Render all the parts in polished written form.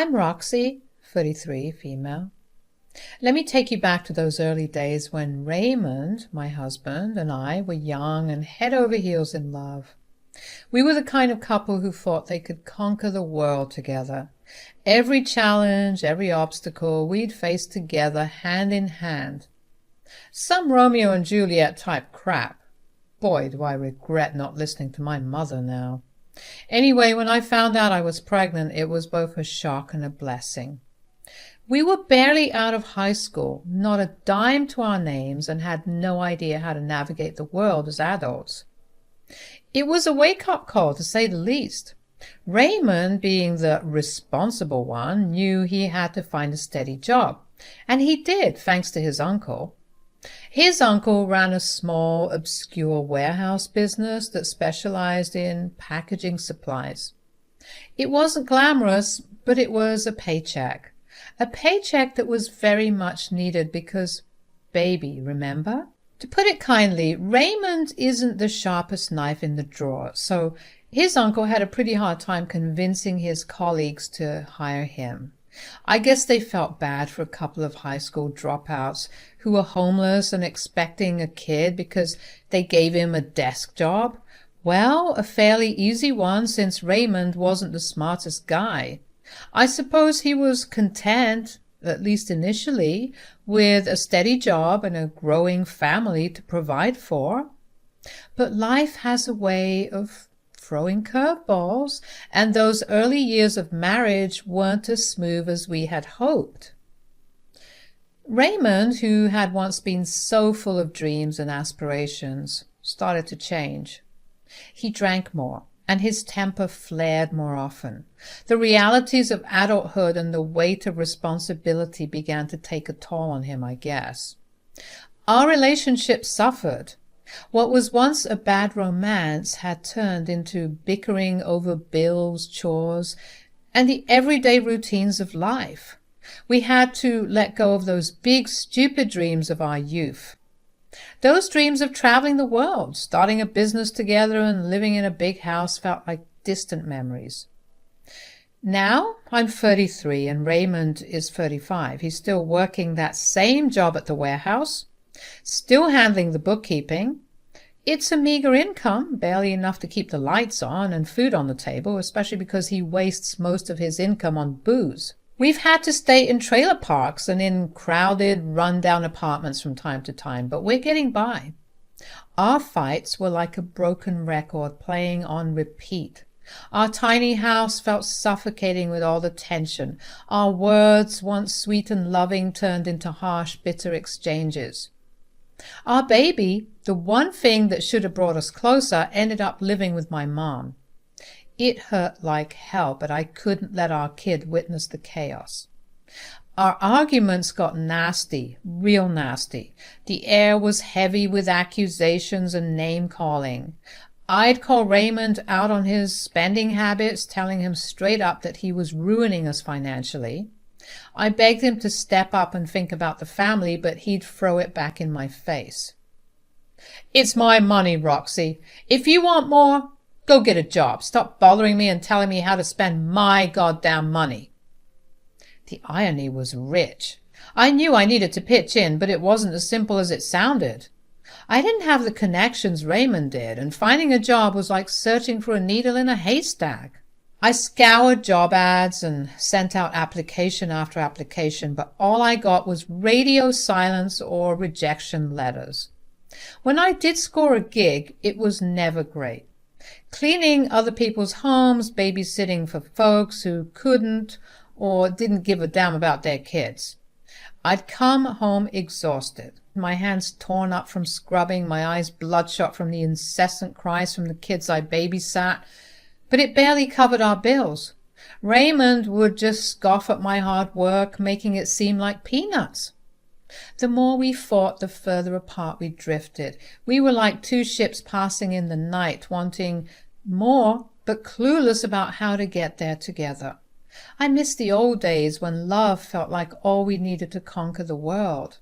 I'm Roxy, 33, female. Let me take you back to those early days when Raymond, my husband, and I were young and head over heels in love. We were the kind of couple who thought they could conquer the world together. Every challenge, every obstacle, we'd face together, hand in hand. Some Romeo and Juliet type crap. Boy, do I regret not listening to my mother now. Anyway, when I found out I was pregnant, it was both a shock and a blessing. We were barely out of high school, not a dime to our names, and had no idea how to navigate the world as adults. It was a wake-up call, to say the least. Raymond, being the responsible one, knew he had to find a steady job, and he did, thanks to his uncle. His uncle ran a small, obscure warehouse business that specialized in packaging supplies. It wasn't glamorous, but it was a paycheck that was very much needed because baby, remember? To put it kindly, Raymond isn't the sharpest knife in the drawer, so his uncle had a pretty hard time convincing his colleagues to hire him. I guess they felt bad for a couple of high school dropouts who were homeless and expecting a kid because they gave him a desk job. Well, a fairly easy one since Raymond wasn't the smartest guy. I suppose he was content, at least initially, with a steady job and a growing family to provide for. But life has a way of throwing curveballs, and those early years of marriage weren't as smooth as we had hoped. Raymond, who had once been so full of dreams and aspirations, started to change. He drank more, and his temper flared more often. The realities of adulthood and the weight of responsibility began to take a toll on him, I guess. Our relationship suffered. What was once a bad romance had turned into bickering over bills, chores, and the everyday routines of life. We had to let go of those big, stupid dreams of our youth. Those dreams of traveling the world, starting a business together, and living in a big house felt like distant memories. Now I'm 33 and Raymond is 35. He's still working that same job at the warehouse, still handling the bookkeeping. It's a meager income, barely enough to keep the lights on and food on the table, especially because he wastes most of his income on booze. We've had to stay in trailer parks and in crowded, run-down apartments from time to time, but we're getting by. Our fights were like a broken record playing on repeat. Our tiny house felt suffocating with all the tension. Our words, once sweet and loving, turned into harsh, bitter exchanges. Our baby, the one thing that should have brought us closer, ended up living with my mom. It hurt like hell, but I couldn't let our kid witness the chaos. Our arguments got nasty, real nasty. The air was heavy with accusations and name-calling. I'd call Raymond out on his spending habits, telling him straight up that he was ruining us financially. I begged him to step up and think about the family, but he'd throw it back in my face. "It's my money, Roxy. If you want more, go get a job. Stop bothering me and telling me how to spend my goddamn money." The irony was rich. I knew I needed to pitch in, but it wasn't as simple as it sounded. I didn't have the connections Raymond did, and finding a job was like searching for a needle in a haystack. I scoured job ads and sent out application after application, but all I got was radio silence or rejection letters. When I did score a gig, it was never great. Cleaning other people's homes, babysitting for folks who couldn't or didn't give a damn about their kids. I'd come home exhausted, my hands torn up from scrubbing, my eyes bloodshot from the incessant cries from the kids I babysat, but it barely covered our bills. Raymond would just scoff at my hard work, making it seem like peanuts. The more we fought, the further apart we drifted. We were like two ships passing in the night, wanting more, but clueless about how to get there together. I miss the old days when love felt like all we needed to conquer the world.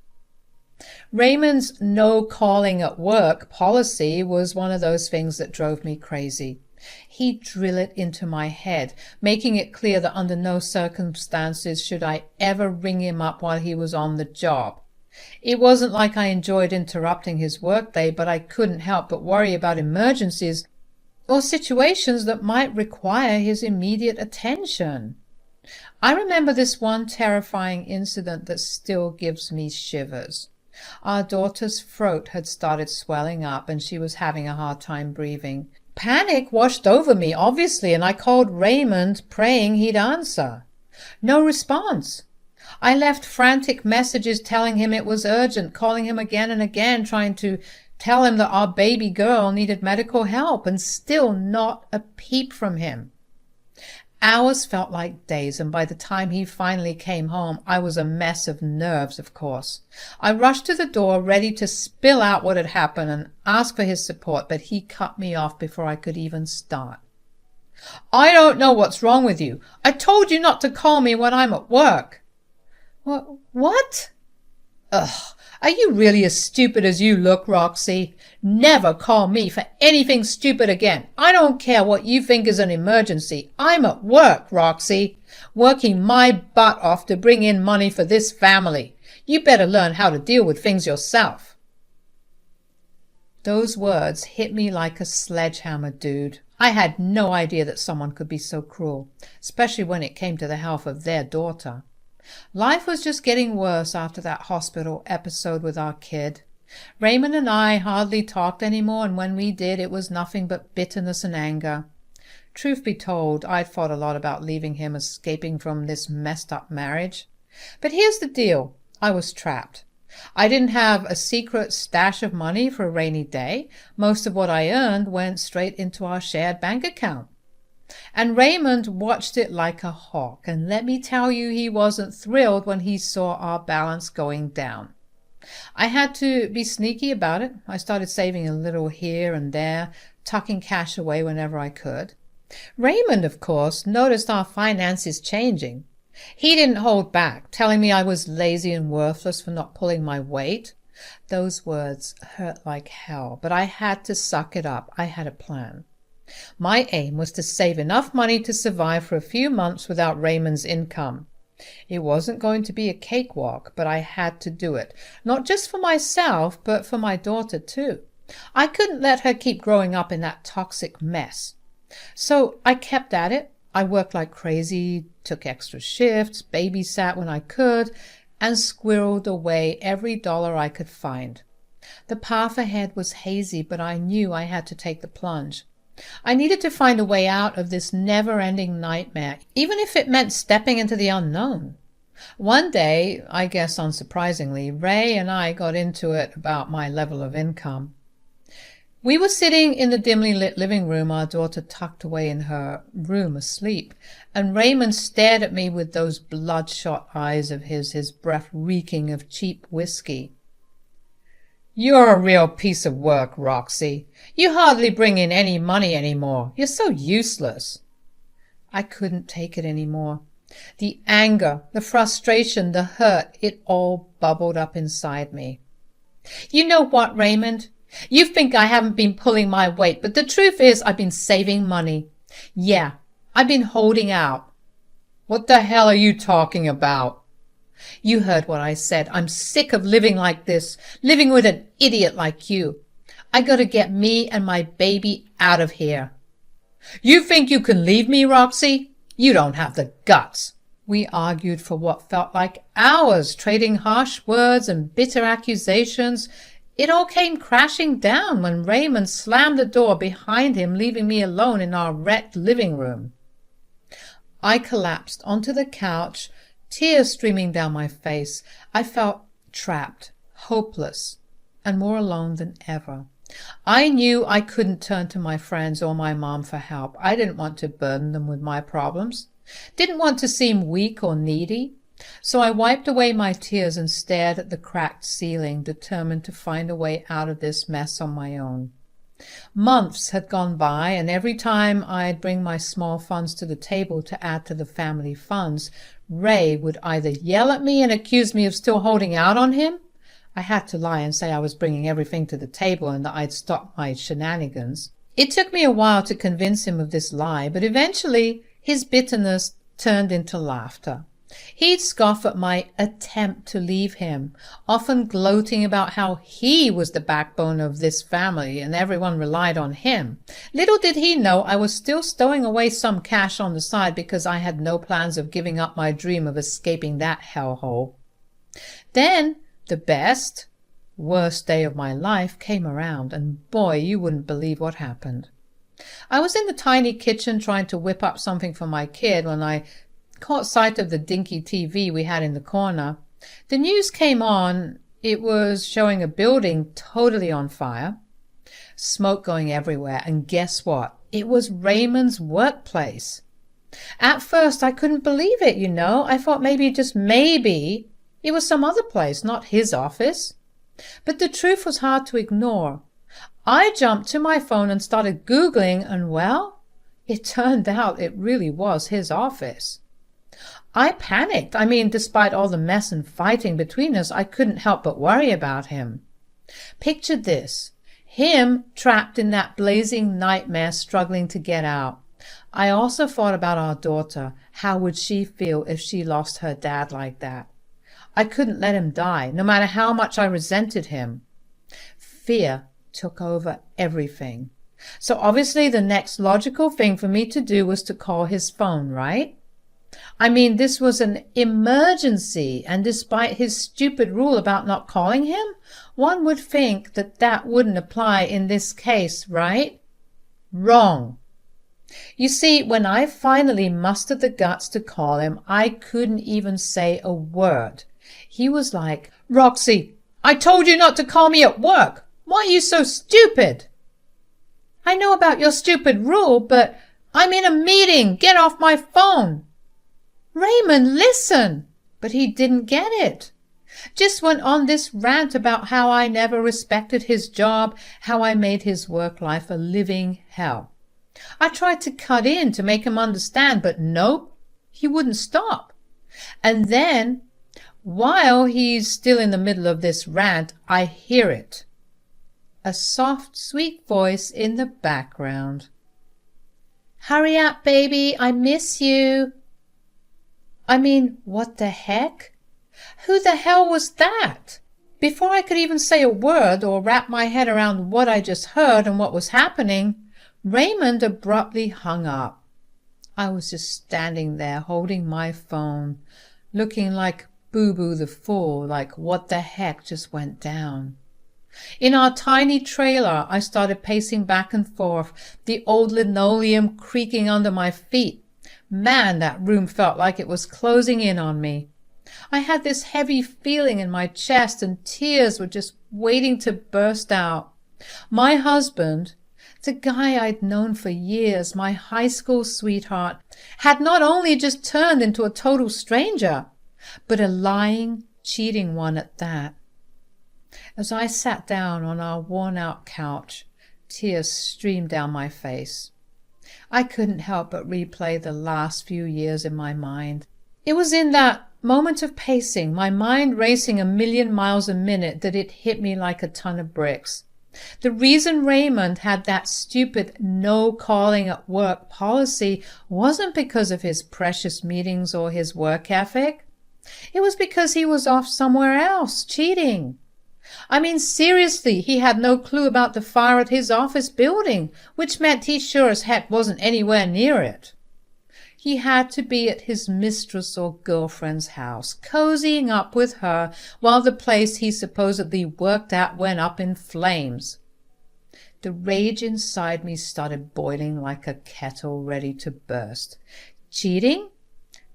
Raymond's no calling at work policy was one of those things that drove me crazy. He'd drill it into my head, making it clear that under no circumstances should I ever ring him up while he was on the job. It wasn't like I enjoyed interrupting his workday, but I couldn't help but worry about emergencies or situations that might require his immediate attention. I remember this one terrifying incident that still gives me shivers. Our daughter's throat had started swelling up and she was having a hard time breathing. Panic washed over me, obviously, and I called Raymond, praying he'd answer. No response. I left frantic messages telling him it was urgent, calling him again and again, trying to tell him that our baby girl needed medical help, and still not a peep from him. Hours felt like days, and by the time he finally came home, I was a mess of nerves, of course. I rushed to the door, ready to spill out what had happened and ask for his support, but he cut me off before I could even start. "I don't know what's wrong with you. I told you not to call me when I'm at work." What? Ugh, are you really as stupid as you look, Roxy? Never call me for anything stupid again. I don't care what you think is an emergency. I'm at work, Roxy, working my butt off to bring in money for this family. You better learn how to deal with things yourself. Those words hit me like a sledgehammer, dude. I had no idea that someone could be so cruel, especially when it came to the health of their daughter. Life was just getting worse after that hospital episode with our kid. Raymond and I hardly talked anymore, and when we did, it was nothing but bitterness and anger. Truth be told, I'd thought a lot about leaving him, escaping from this messed-up marriage. But here's the deal. I was trapped. I didn't have a secret stash of money for a rainy day. Most of what I earned went straight into our shared bank account. And Raymond watched it like a hawk, and let me tell you, he wasn't thrilled when he saw our balance going down. I had to be sneaky about it. I started saving a little here and there, tucking cash away whenever I could. Raymond, of course, noticed our finances changing. He didn't hold back, telling me I was lazy and worthless for not pulling my weight. Those words hurt like hell, but I had to suck it up. I had a plan. My aim was to save enough money to survive for a few months without Raymond's income. It wasn't going to be a cakewalk, but I had to do it, not just for myself, but for my daughter too. I couldn't let her keep growing up in that toxic mess. So I kept at it. I worked like crazy, took extra shifts, babysat when I could, and squirreled away every dollar I could find. The path ahead was hazy, but I knew I had to take the plunge. I needed to find a way out of this never-ending nightmare, even if it meant stepping into the unknown. One day, I guess unsurprisingly, Ray and I got into it about my level of income. We were sitting in the dimly lit living room, our daughter tucked away in her room asleep, and Raymond stared at me with those bloodshot eyes of his breath reeking of cheap whiskey. "You're a real piece of work, Roxy. You hardly bring in any money anymore. You're so useless." I couldn't take it anymore. The anger, the frustration, the hurt, it all bubbled up inside me. "You know what, Raymond? You think I haven't been pulling my weight, but the truth is I've been saving money. Yeah, I've been holding out." "What the hell are you talking about?" "You heard what I said. I'm sick of living like this, living with an idiot like you. I gotta get me and my baby out of here." "You think you can leave me, Roxy? You don't have the guts." We argued for what felt like hours, trading harsh words and bitter accusations. It all came crashing down when Raymond slammed the door behind him, leaving me alone in our wrecked living room. I collapsed onto the couch, tears streaming down my face. I felt trapped, hopeless, and more alone than ever. I knew I couldn't turn to my friends or my mom for help. I didn't want to burden them with my problems, didn't want to seem weak or needy. So I wiped away my tears and stared at the cracked ceiling, determined to find a way out of this mess on my own. Months had gone by, and every time I'd bring my small funds to the table to add to the family funds, Ray would either yell at me and accuse me of still holding out on him. I had to lie and say I was bringing everything to the table and that I'd stopped my shenanigans. It took me a while to convince him of this lie, but eventually his bitterness turned into laughter. He'd scoff at my attempt to leave him, often gloating about how he was the backbone of this family and everyone relied on him. Little did he know I was still stowing away some cash on the side because I had no plans of giving up my dream of escaping that hellhole. Then the worst day of my life came around, and boy, you wouldn't believe what happened. I was in the tiny kitchen trying to whip up something for my kid when I caught sight of the dinky TV we had in the corner. The news came on. It was showing a building totally on fire, smoke going everywhere, and guess what? It was Raymond's workplace. At first, I couldn't believe it, you know. I thought maybe, just maybe, it was some other place, not his office. But the truth was hard to ignore. I jumped to my phone and started Googling, and well, it turned out it really was his office. I panicked. Despite all the mess and fighting between us, I couldn't help but worry about him. Picture this. Him trapped in that blazing nightmare, struggling to get out. I also thought about our daughter. How would she feel if she lost her dad like that? I couldn't let him die, no matter how much I resented him. Fear took over everything. So obviously the next logical thing for me to do was to call his phone, right? This was an emergency, and despite his stupid rule about not calling him, one would think that that wouldn't apply in this case, right? Wrong. You see, when I finally mustered the guts to call him, I couldn't even say a word. He was like, "Roxy, I told you not to call me at work. Why are you so stupid?" "I know about your stupid rule, but I'm in a meeting. Get off my phone." "Raymond, listen." But he didn't get it. Just went on this rant about how I never respected his job, how I made his work life a living hell. I tried to cut in to make him understand, but nope, he wouldn't stop. And then, while he's still in the middle of this rant, I hear it. A soft, sweet voice in the background. "Hurry up, baby, I miss you." What the heck? Who the hell was that? Before I could even say a word or wrap my head around what I just heard and what was happening, Raymond abruptly hung up. I was just standing there holding my phone, looking like Boo Boo the Fool, like what the heck just went down. In our tiny trailer, I started pacing back and forth, the old linoleum creaking under my feet. Man, that room felt like it was closing in on me. I had this heavy feeling in my chest, and tears were just waiting to burst out. My husband, the guy I'd known for years, my high school sweetheart, had not only just turned into a total stranger, but a lying, cheating one at that. As I sat down on our worn-out couch, tears streamed down my face. I couldn't help but replay the last few years in my mind. It was in that moment of pacing, my mind racing 1,000,000 miles a minute, that it hit me like a ton of bricks. The reason Raymond had that stupid no calling at work policy wasn't because of his precious meetings or his work ethic. It was because he was off somewhere else, cheating. Seriously, he had no clue about the fire at his office building, which meant he sure as heck wasn't anywhere near it. He had to be at his mistress or girlfriend's house, cozying up with her while the place he supposedly worked at went up in flames. The rage inside me started boiling like a kettle ready to burst. Cheating?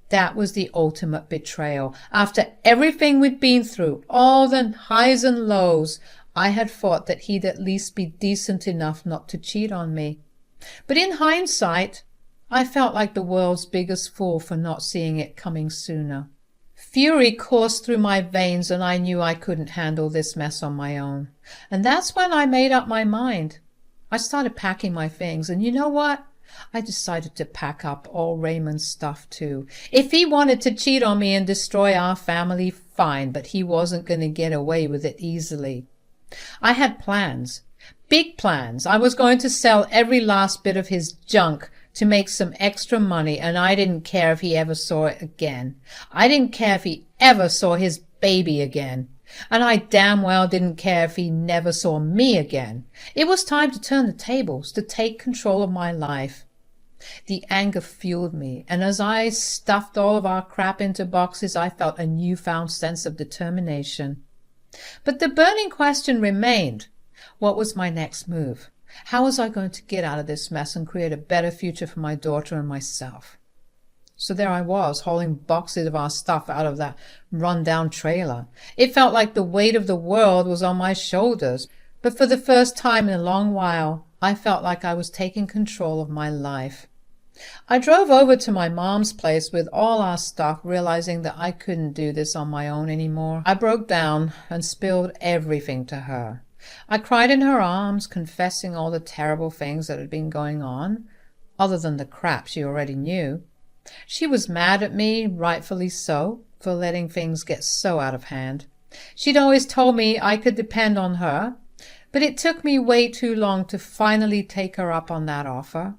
That was the ultimate betrayal. After everything we'd been through, all the highs and lows, I had thought that he'd at least be decent enough not to cheat on me. But in hindsight, I felt like the world's biggest fool for not seeing it coming sooner. Fury coursed through my veins, and I knew I couldn't handle this mess on my own. And that's when I made up my mind. I started packing my things, and you know what? I decided to pack up all Raymond's stuff too. If he wanted to cheat on me and destroy our family, fine, but he wasn't going to get away with it easily. I had plans, Big plans. I was going to sell every last bit of his junk to make some extra money, and I didn't care if he ever saw it again. I didn't care if he ever saw his baby again. And I damn well didn't care if he never saw me again. It was time to turn the tables, to take control of my life. The anger fueled me, and as I stuffed all of our crap into boxes, I felt a newfound sense of determination. But the burning question remained. What was my next move? How was I going to get out of this mess and create a better future for my daughter and myself? So there I was, hauling boxes of our stuff out of that run-down trailer. It felt like the weight of the world was on my shoulders, but for the first time in a long while, I felt like I was taking control of my life. I drove over to my mom's place with all our stuff, realizing that I couldn't do this on my own anymore. I broke down and spilled everything to her. I cried in her arms, confessing all the terrible things that had been going on, other than the crap she already knew. She was mad at me, rightfully so, for letting things get so out of hand. She'd always told me I could depend on her, but it took me way too long to finally take her up on that offer.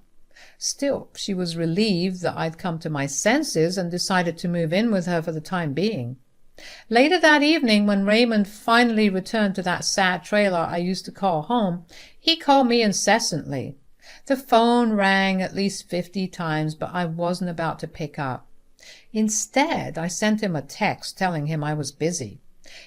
Still, she was relieved that I'd come to my senses and decided to move in with her for the time being. Later that evening, when Raymond finally returned to that sad trailer I used to call home, he called me incessantly. The phone rang at least 50 times, but I wasn't about to pick up. Instead, I sent him a text telling him I was busy.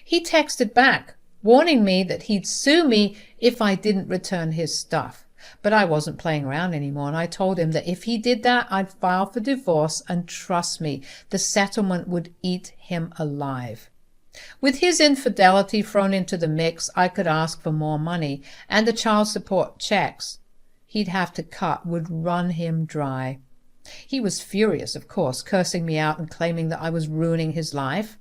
He texted back, warning me that he'd sue me if I didn't return his stuff. But I wasn't playing around anymore, and I told him that if he did that, I'd file for divorce, and trust me, the settlement would eat him alive. With his infidelity thrown into the mix, I could ask for more money, and the child support checks he'd have to cut would run him dry. He was furious, of course, cursing me out and claiming that I was ruining his life.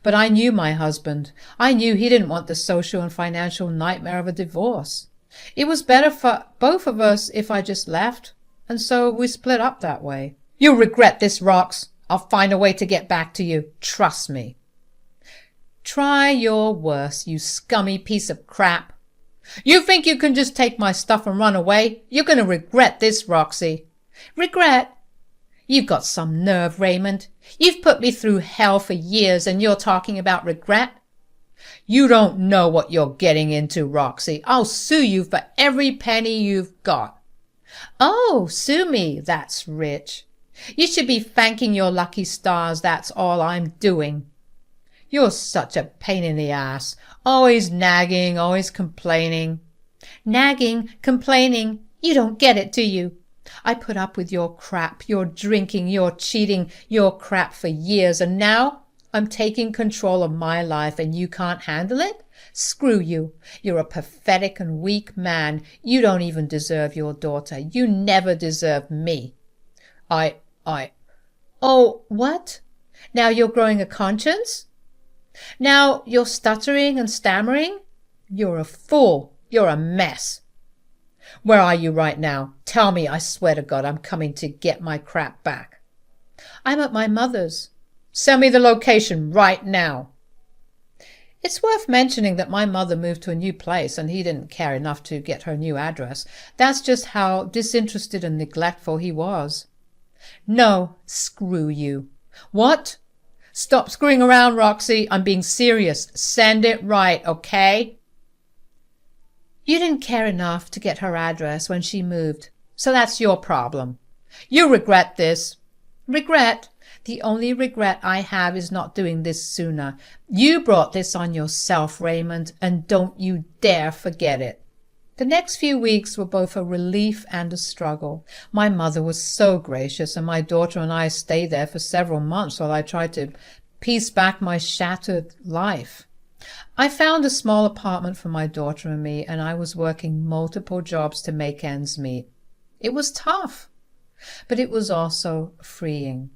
But I knew my husband. I knew he didn't want the social and financial nightmare of a divorce. It was better for both of us if I just left, and so we split up that way. You'll regret this, Rox. I'll find a way to get back to you. Trust me. Try your worst, you scummy piece of crap. You think you can just take my stuff and run away? You're going to regret this, Roxy. Regret? You've got some nerve, Raymond. You've put me through hell for years, and you're talking about regret? You don't know what you're getting into, Roxy. I'll sue you for every penny you've got. Oh, sue me. That's rich. You should be thanking your lucky stars. That's all I'm doing. You're such a pain in the ass. Always nagging, always complaining. Nagging, complaining. You don't get it, do you? I put up with your crap, your drinking, your cheating, your crap for years, and now I'm taking control of my life and you can't handle it? Screw you. You're a pathetic and weak man. You don't even deserve your daughter. You never deserved me. Oh, what? Now you're growing a conscience? Now you're stuttering and stammering? You're a fool. You're a mess. Where are you right now? Tell me, I swear to God, I'm coming to get my crap back. I'm at my mother's. Send me the location right now. It's worth mentioning that my mother moved to a new place and he didn't care enough to get her new address. That's just how disinterested and neglectful he was. No, screw you. What? Stop screwing around, Roxy. I'm being serious. Send it right, okay? You didn't care enough to get her address when she moved, so that's your problem. You regret this. Regret? The only regret I have is not doing this sooner. You brought this on yourself, Raymond, and don't you dare forget it. The next few weeks were both a relief and a struggle. My mother was so gracious, and my daughter and I stayed there for several months while I tried to piece back my shattered life. I found a small apartment for my daughter and me, and I was working multiple jobs to make ends meet. It was tough, but it was also freeing.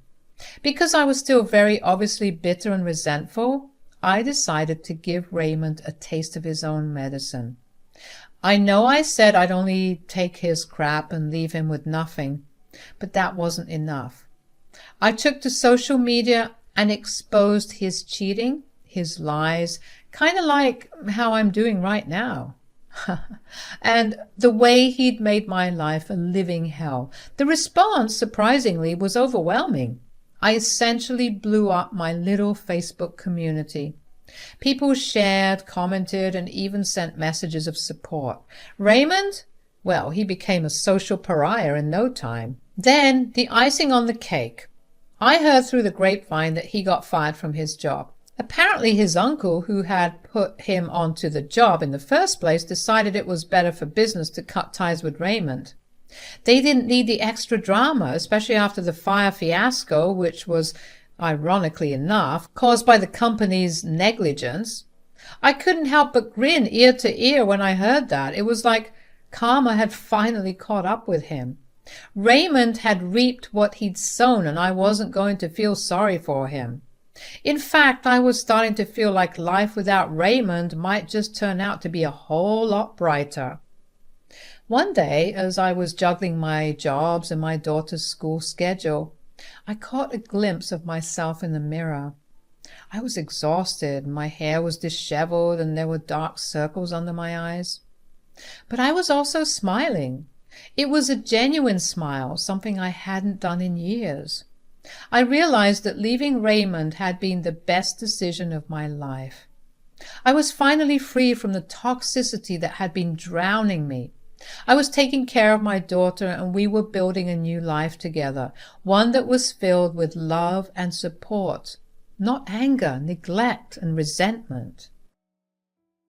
Because I was still very obviously bitter and resentful, I decided to give Raymond a taste of his own medicine. I know I said I'd only take his crap and leave him with nothing, but that wasn't enough. I took to social media and exposed his cheating, his lies, kind of like how I'm doing right now. and the way he'd made my life a living hell. The response, surprisingly, was overwhelming. I essentially blew up my little Facebook community. People shared, commented, and even sent messages of support. Raymond? Well, he became a social pariah in no time. Then, the icing on the cake. I heard through the grapevine that he got fired from his job. Apparently his uncle, who had put him onto the job in the first place, decided it was better for business to cut ties with Raymond. They didn't need the extra drama, especially after the fire fiasco, which was, ironically enough, caused by the company's negligence. I couldn't help but grin ear to ear when I heard that. It was like karma had finally caught up with him. Raymond had reaped what he'd sown, and I wasn't going to feel sorry for him. In fact, I was starting to feel like life without Raymond might just turn out to be a whole lot brighter. One day, as I was juggling my jobs and my daughter's school schedule, I caught a glimpse of myself in the mirror. I was exhausted, my hair was disheveled, and there were dark circles under my eyes. But I was also smiling. It was a genuine smile, something I hadn't done in years. I realized that leaving Raymond had been the best decision of my life. I was finally free from the toxicity that had been drowning me. I was taking care of my daughter, and we were building a new life together, one that was filled with love and support, not anger, neglect, and resentment.